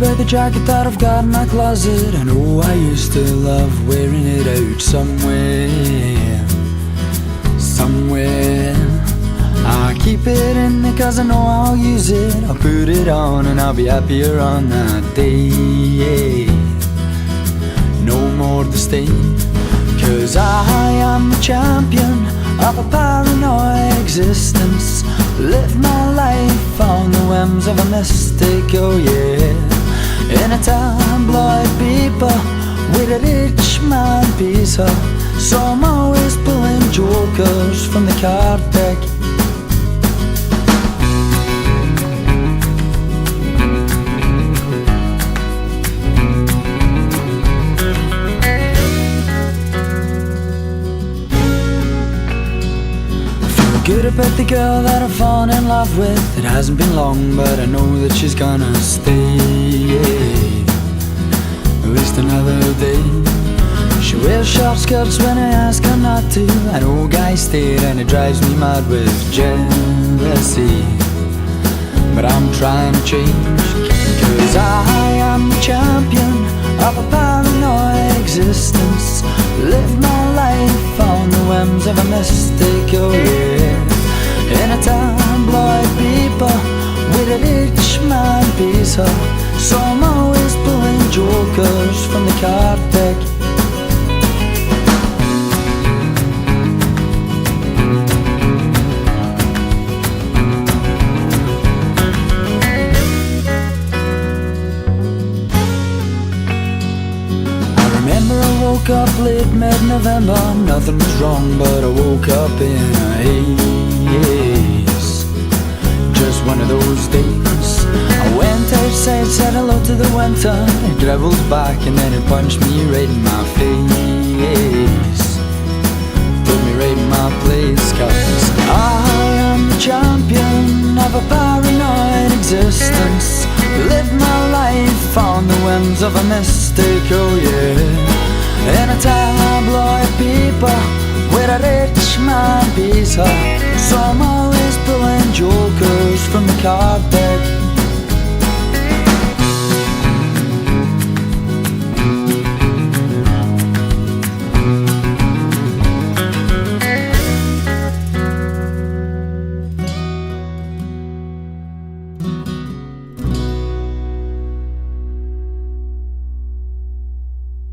about the jacket that I've got in my closet, and oh, I used to love wearing it out somewhere. I keep it in there cause I know I'll use it. I'll put it on and I'll be happier on that day. No more disdain, cause I am the champion of a paranoid existence. Live my life on the whims of a mistake, oh yeah. In a tabloid paper with a rich man visa, so I'm always pulling jokers from the card deck. Good about the girl that I've fallen in love with. It hasn't been long, but I know that she's gonna stay at least another day. She wears short skirts when I ask her not to. An old guy stare and it drives me mad with jealousy. But I'm trying to change, cause I am the champion of a paranoid existence. Live my life on the whims of a mistake, oh yeah. In a tabloid paper with a rich man visa, so I'm always pulling jokers from the card deck. Woke up late mid-November, nothing was wrong, but I woke up in a haze. Just one of those days. I went outside, said hello to the winter. It dribbled back and then it punched me right in my face. Put me right in my place, cause I am the champion of a paranoid existence. Live my life on the whims of a mistake, oh yeah. In a tabloid paper with a rich man visa, so I'm always pulling jokers from the card deck.